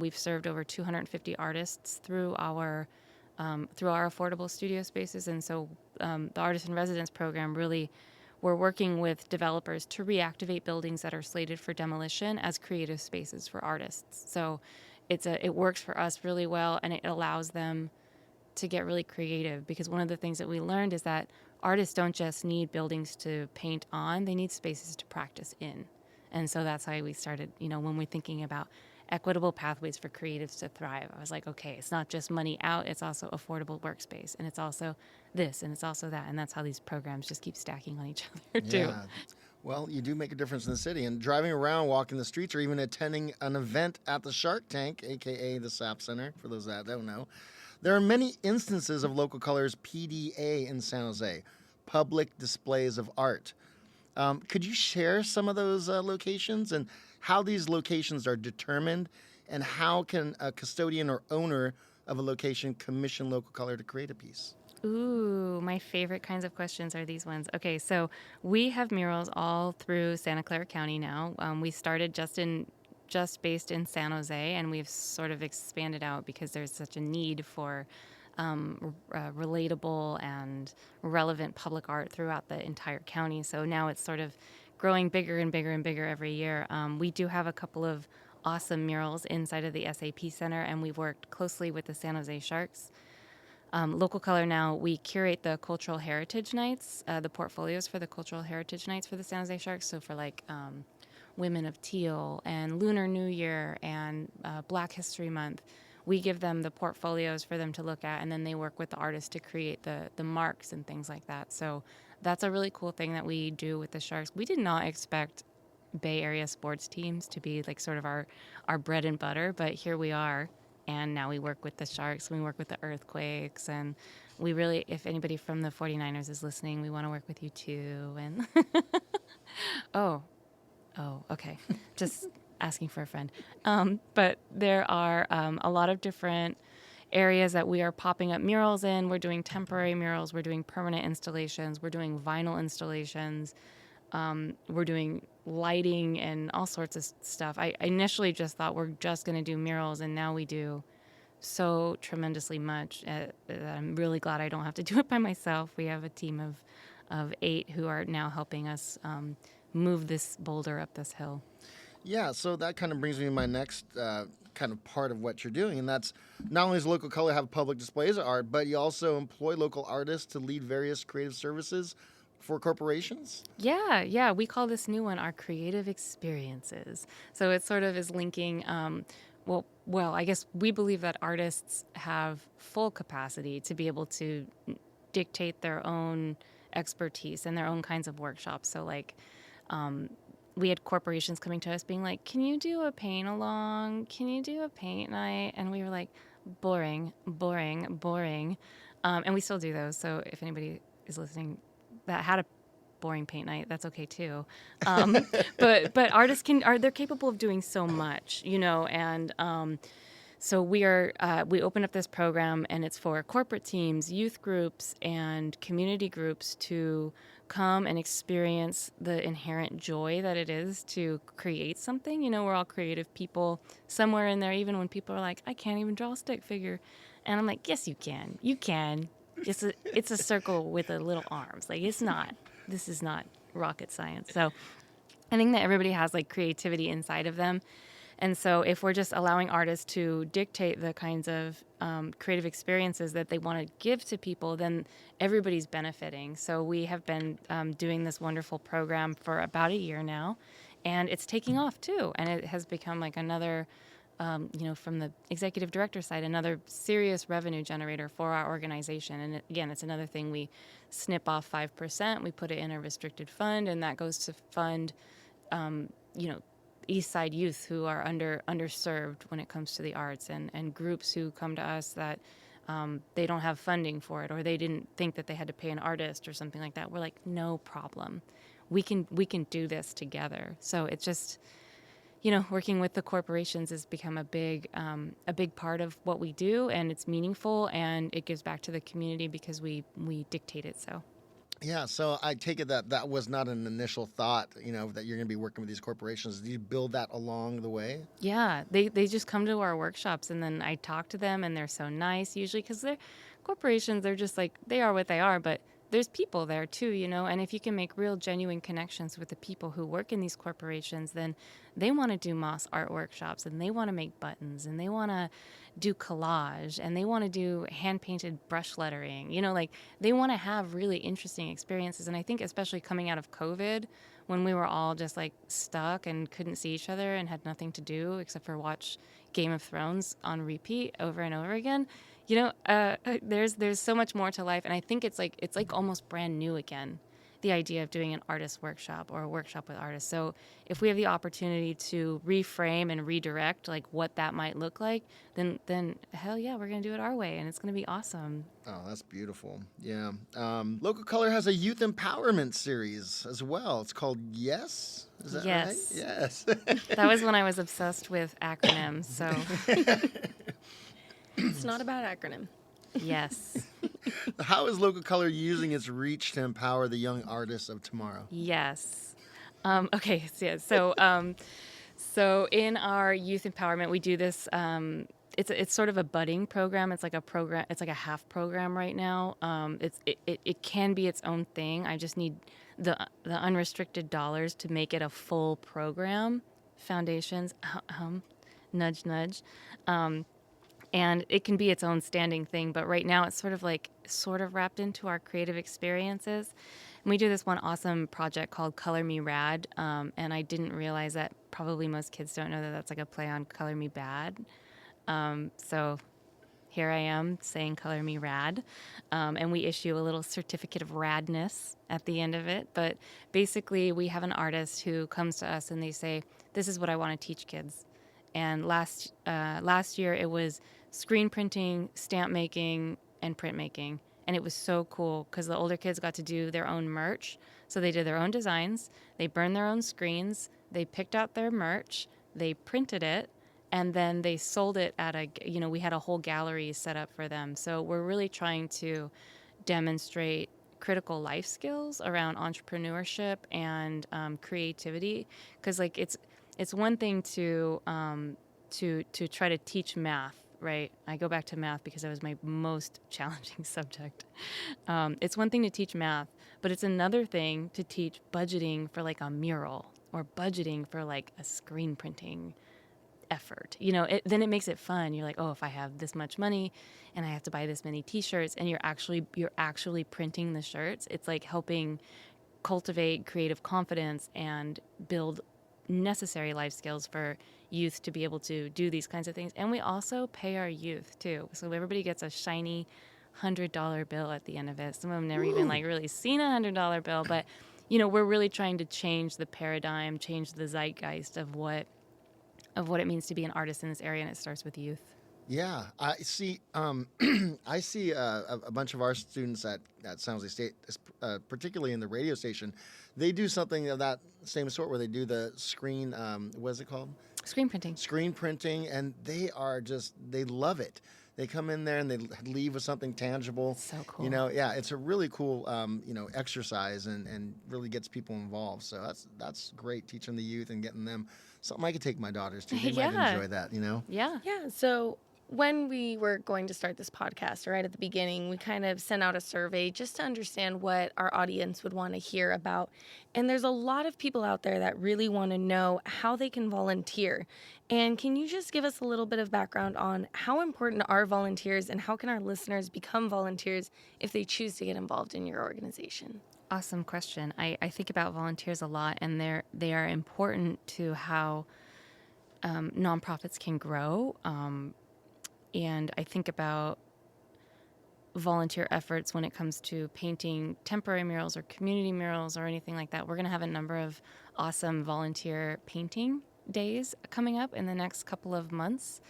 We've served over 250 artists through our affordable studio spaces. And so the Artist in Residence program, really, we're working with developers to reactivate buildings that are slated for demolition as creative spaces for artists. So it works for us really well, and it allows them to get really creative, because one of the things that we learned is that artists don't just need buildings to paint on, they need spaces to practice in. And so that's how we started, when we're thinking about equitable pathways for creatives to thrive. I was like, okay, it's not just money out, it's also affordable workspace, and it's also this, and it's also that. And that's how these programs just keep stacking on each other too. Yeah. Well, you do make a difference in the city. And driving around, walking the streets, or even attending an event at the Shark Tank, a.k.a. the SAP Center, for those that don't know, there are many instances of Local Colors PDA in San Jose, public displays of art. Could you share some of those locations and how these locations are determined, and how can a custodian or owner of a location commission Local Color to create a piece? Ooh, my favorite kinds of questions are these ones. Okay, so we have murals all through Santa Clara County now. We started just based in San Jose, and we've sort of expanded out because there's such a need for relatable and relevant public art throughout the entire county. So now it's sort of growing bigger and bigger and bigger every year. We do have a couple of awesome murals inside of the SAP Center, and we've worked closely with the San Jose Sharks. Local Color now, we curate the Cultural Heritage Nights, the portfolios for the Cultural Heritage Nights for the San Jose Sharks. So for like Women of Teal and Lunar New Year and Black History Month, we give them the portfolios for them to look at, and then they work with the artists to create the marks and things like that. So that's a really cool thing that we do with the Sharks. We did not expect Bay Area sports teams to be like sort of our bread and butter, but here we are. And now we work with the Sharks, we work with the Earthquakes, and we really, if anybody from the 49ers is listening, we want to work with you too. And oh, okay. Just asking for a friend. But there are a lot of different areas that we are popping up murals in. We're doing temporary murals, we're doing permanent installations, we're doing vinyl installations, we're doing lighting and all sorts of stuff. I initially just thought we're just going to do murals, and now we do so tremendously much. I'm really glad I don't have to do it by myself. We have a team of 8 who are now helping us move this boulder up this hill. Yeah, so that kind of brings me to my next kind of part of what you're doing, and that's not only does Local Color have public displays of art, but you also employ local artists to lead various creative services for corporations? Yeah. We call this new one our creative experiences. So it sort of is linking, well, I guess we believe that artists have full capacity to be able to dictate their own expertise and their own kinds of workshops. So like, we had corporations coming to us being like, can you do a paint along? Can you do a paint night? And we were like, boring. And we still do those. So if anybody is listening that had a boring paint night, that's okay too. But artists they're capable of doing so much, and So we opened up this program, and it's for corporate teams, youth groups, and community groups to come and experience the inherent joy that it is to create something. You know, we're all creative people somewhere in there, even when people are like, I can't even draw a stick figure. And I'm like, yes, you can. You can. It's a circle with a little arms. Like, this is not rocket science. So I think that everybody has like creativity inside of them. And so if we're just allowing artists to dictate the kinds of creative experiences that they want to give to people, then everybody's benefiting. So we have been doing this wonderful program for about a year now, and it's taking off too. And it has become like another, from the executive director side, another serious revenue generator for our organization. And again, it's another thing. We snip off 5%, we put it in a restricted fund, and that goes to fund, East Side youth who are underserved when it comes to the arts, and groups who come to us that they don't have funding for it, or they didn't think that they had to pay an artist or something like that. We're like, no problem. We can do this together. So it's just, working with the corporations has become a big part of what we do, and it's meaningful, and it gives back to the community because we dictate it so. Yeah, so I take it that was not an initial thought, that you're going to be working with these corporations. Did you build that along the way? Yeah, they just come to our workshops, and then I talk to them, and they're so nice usually because they're corporations. They're just like, they are what they are, but there's people there too, and if you can make real genuine connections with the people who work in these corporations, then they want to do Moss art workshops, and they want to make buttons, and they want to do collage, and they want to do hand-painted brush lettering, they want to have really interesting experiences. And I think especially coming out of COVID, when we were all just like stuck and couldn't see each other and had nothing to do except for watch Game of Thrones on repeat over and over again, there's so much more to life. And I think it's like almost brand new again, the idea of doing an artist workshop or a workshop with artists. So if we have the opportunity to reframe and redirect like what that might look like, then hell yeah, we're going to do it our way, and it's going to be awesome. Oh, that's beautiful. Yeah. Local Color has a youth empowerment series as well. It's called Yes? Is that Yes. right? Yes. That was when I was obsessed with acronyms, so It's not a bad acronym. yes. How is Local Color using its reach to empower the young artists of tomorrow? Yes. Okay. So in our youth empowerment, we do this. It's sort of a budding program. It's like a program. It's like a half program right now. It can be its own thing. I just need the unrestricted dollars to make it a full program. Foundations, nudge, nudge. And it can be its own standing thing, but right now it's sort of wrapped into our creative experiences. And we do this one awesome project called Color Me Rad, and I didn't realize that probably most kids don't know that that's like a play on Color Me Bad. So here I am saying Color Me Rad, and we issue a little certificate of radness at the end of it. But basically we have an artist who comes to us and they say, this is what I want to teach kids. And last year it was screen printing, stamp making, and print making. And it was so cool because the older kids got to do their own merch. So they did their own designs, they burned their own screens, they picked out their merch, they printed it, and then they sold it at we had a whole gallery set up for them. So we're really trying to demonstrate critical life skills around entrepreneurship and creativity. Because it's one thing to try to teach math, right? I go back to math because it was my most challenging subject. It's one thing to teach math, but it's another thing to teach budgeting for like a mural or budgeting for like a screen printing effort. Then it makes it fun. You're like, oh, if I have this much money and I have to buy this many T-shirts, and you're actually printing the shirts, it's like helping cultivate creative confidence and build necessary life skills for youth to be able to do these kinds of things. And we also pay our youth too. So everybody gets a shiny $100 bill at the end of it. Some of them never even really seen a $100 bill, but we're really trying to change the paradigm, change the zeitgeist of what it means to be an artist in this area, and it starts with youth. Yeah, I see. I see a bunch of our students at San Jose State, particularly in the radio station. They do something of that same sort, where they do the screen. What is it called? Screen printing. Screen printing, and they love it. They come in there and they leave with something tangible. So cool. You know, yeah, it's a really cool, exercise and really gets people involved. So that's great, teaching the youth and getting them something I could take my daughters to. They might enjoy that, you know? Yeah. Yeah. So when we were going to start this podcast, right at the beginning, we kind of sent out a survey just to understand what our audience would want to hear about. And there's a lot of people out there that really want to know how they can volunteer. And can you just give us a little bit of background on how important are volunteers and how can our listeners become volunteers if they choose to get involved in your organization? Awesome question. I think about volunteers a lot, and they are important to how nonprofits can grow. And I think about volunteer efforts when it comes to painting temporary murals or community murals or anything like that. We're going to have a number of awesome volunteer painting days coming up in the next couple of months,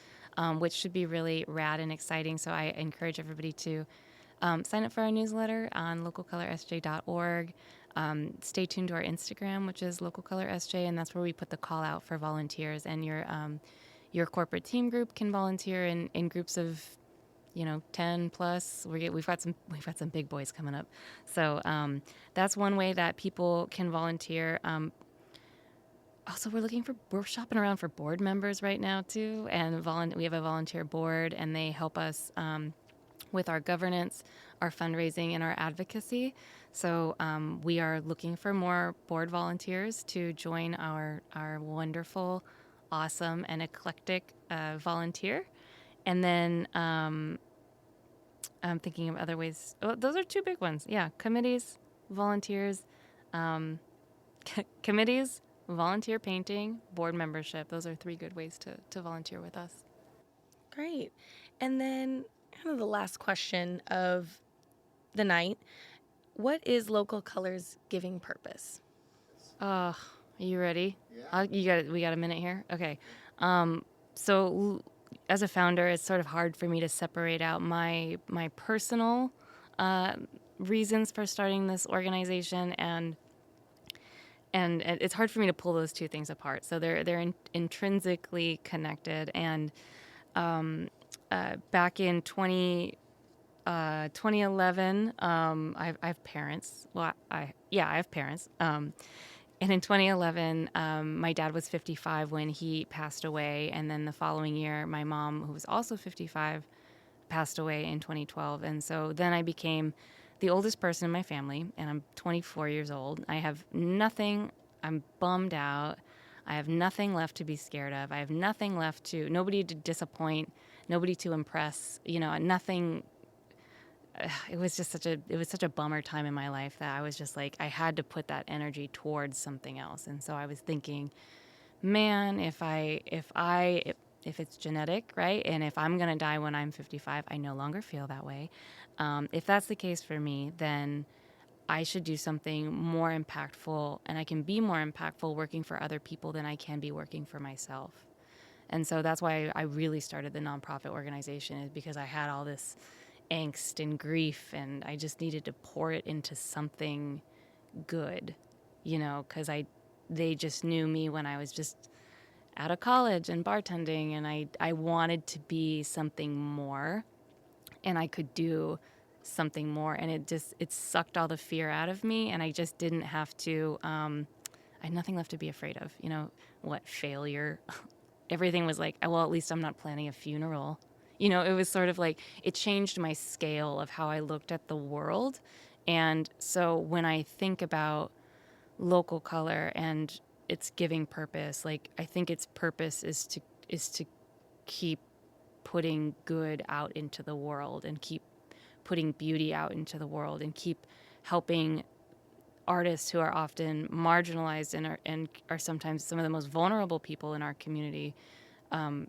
which should be really rad and exciting. So I encourage everybody to sign up for our newsletter on localcolorsj.org. Stay tuned to our Instagram, which is localcolorsj, and that's where we put the call out for volunteers. And your corporate team group can volunteer in groups of 10 plus. We've got some big boys coming up, so that's one way that people can volunteer. Also, we're shopping around for board members right now too, and we have a volunteer board, and they help us with our governance, our fundraising, and our advocacy. So we are looking for more board volunteers to join our wonderful, awesome, and eclectic volunteer. And then I'm thinking of other ways. Oh, those are two big ones. Yeah, committees, volunteers, committees, volunteer painting, board membership. Those are three good ways to volunteer with us. Great. And then kind of the last question of the night. What is Local Colors' giving purpose? Are you ready? Yeah. We got a minute here? Okay. So as a founder, it's sort of hard for me to separate out my personal reasons for starting this organization and it's hard for me to pull those two things apart. So they're intrinsically connected. And back in 2011, I have parents. Well, I have parents. And in 2011, my dad was 55 when he passed away. And then the following year, my mom, who was also 55, passed away in 2012. And so then I became the oldest person in my family, and I'm 24 years old. I have nothing. I'm bummed out. I have nothing left to be scared of. I have nothing left nobody to disappoint, nobody to impress, nothing. It was such a bummer time in my life that I was just like, I had to put that energy towards something else. And so I was thinking, man, if it's genetic, right? And if I'm going to die when I'm 55, I no longer feel that way. If that's the case for me, then I should do something more impactful, and I can be more impactful working for other people than I can be working for myself. And so that's why I really started the nonprofit organization, is because I had all this angst and grief, and I just needed to pour it into something good, because they just knew me when I was just out of college and bartending, and I wanted to be something more, and I could do something more, and it sucked all the fear out of me, and I just didn't have to, I had nothing left to be afraid of. Failure. Everything was like, well, at least I'm not planning a funeral. It was sort of like, it changed my scale of how I looked at the world. And so when I think about Local Color and its giving purpose, like, I think its purpose is to keep putting good out into the world, and keep putting beauty out into the world, and keep helping artists who are often marginalized and are sometimes some of the most vulnerable people in our community, from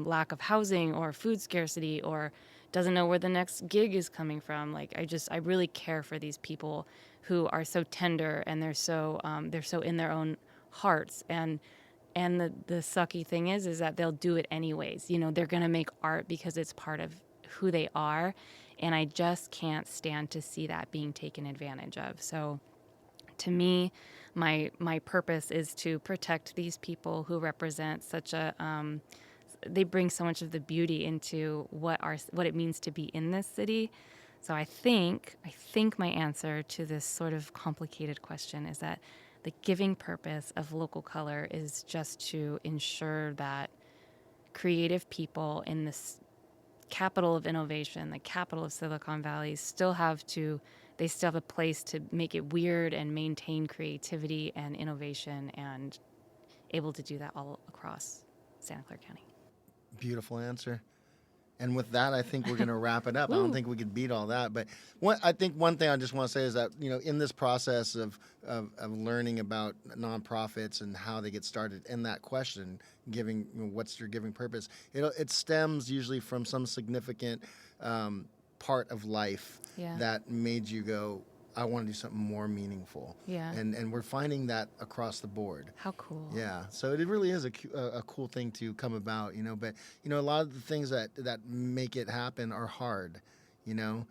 lack of housing or food scarcity, or doesn't know where the next gig is coming from. Like, I really care for these people who are so tender, and they're so in their own hearts. And the sucky thing is that they'll do it anyways. They're going to make art because it's part of who they are. And I just can't stand to see that being taken advantage of. So To me, my purpose is to protect these people who represent such a they bring so much of the beauty into what it means to be in this city. So I think my answer to this sort of complicated question is that the giving purpose of Local Color is just to ensure that creative people in this capital of innovation, the capital of Silicon Valley, still have a place to make it weird and maintain creativity and innovation, and able to do that all across Santa Clara County. Beautiful answer. And with that, I think we're going to wrap it up. I don't think we could beat all that. But I think one thing I just want to say is that, in this process of learning about nonprofits and how they get started, and that question, giving, what's your giving purpose, it stems usually from some significant part of life that made you go, I want to do something more meaningful. Yeah. And we're finding that across the board. How cool. Yeah. So it really is a cool thing to come about, But, a lot of the things that make it happen are hard, and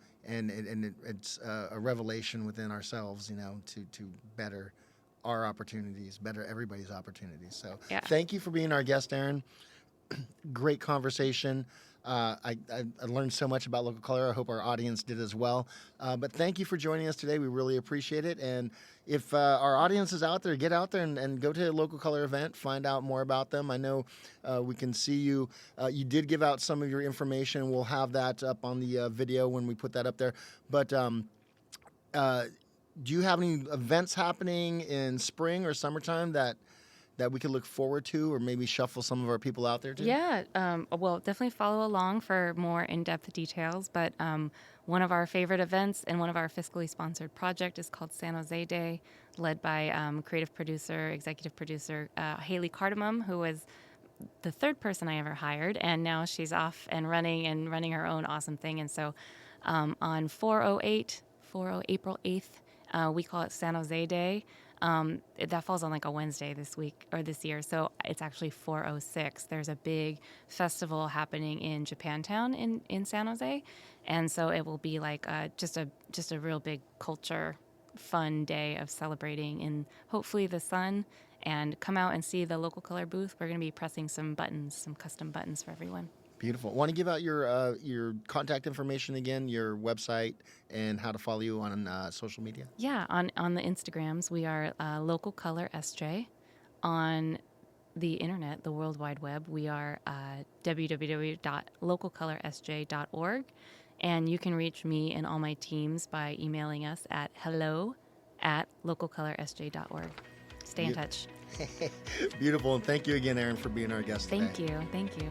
it's a revelation within ourselves, to better our opportunities, better everybody's opportunities. So Thank you for being our guest, Erin. Great conversation. I learned so much about Local Color. I hope our audience did as well. But thank you for joining us today. We really appreciate it. And if our audience is out there, get out there and go to a Local Color event, find out more about them. I know we can see you. You did give out some of your information. We'll have that up on the video when we put that up there. But do you have any events happening in spring or summertime that we could look forward to, or maybe shuffle some of our people out there to? Yeah, well, definitely follow along for more in-depth details. But one of our favorite events and one of our fiscally sponsored project is called San Jose Day, led by executive producer Haley Cardamom, who was the third person I ever hired, and now she's off and running her own awesome thing. And so on April 8th, we call it San Jose Day. That falls on like a Wednesday this year. So it's actually 4/06. There's a big festival happening in Japantown in San Jose. And so it will be like just a real big culture fun day of celebrating in hopefully the sun, and come out and see the Local Color booth. We're going to be pressing some custom buttons for everyone. Beautiful. Want to give out your contact information again, your website, and how to follow you on social media? Yeah, on the Instagrams, we are Local Color SJ. On the internet, the World Wide Web, we are www.localcolorsj.org. And you can reach me and all my teams by emailing us at hello@localcolorsj.org. Stay in touch. Beautiful. And thank you again, Erin, for being our guest today. Thank you.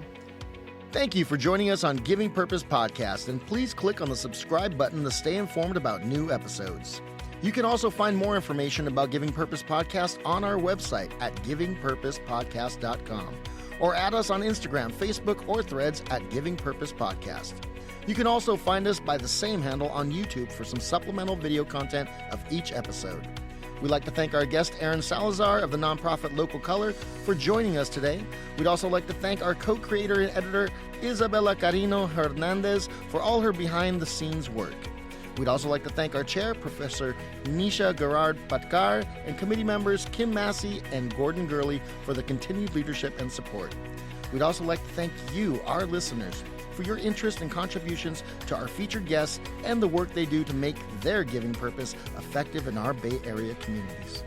Thank you for joining us on Giving Purpose Podcast, and please click on the subscribe button to stay informed about new episodes. You can also find more information about Giving Purpose Podcast on our website at givingpurposepodcast.com, or add us on Instagram, Facebook, or Threads at Giving Purpose Podcast. You can also find us by the same handle on YouTube for some supplemental video content of each episode. We'd like to thank our guest, Erin Salazar of the nonprofit Local Color, for joining us today. We'd also like to thank our co-creator and editor, Isabella Cariño-Hernandez, for all her behind-the-scenes work. We'd also like to thank our chair, Professor Nisha Garrard-Patkar, and committee members Kim Massey and Gordon Gurley for the continued leadership and support. We'd also like to thank you, our listeners, for your interest and contributions to our featured guests and the work they do to make their giving purpose effective in our Bay Area communities.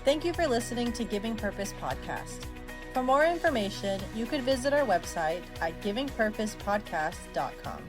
Thank you for listening to Giving Purpose Podcast. For more information, you could visit our website at givingpurposepodcast.com.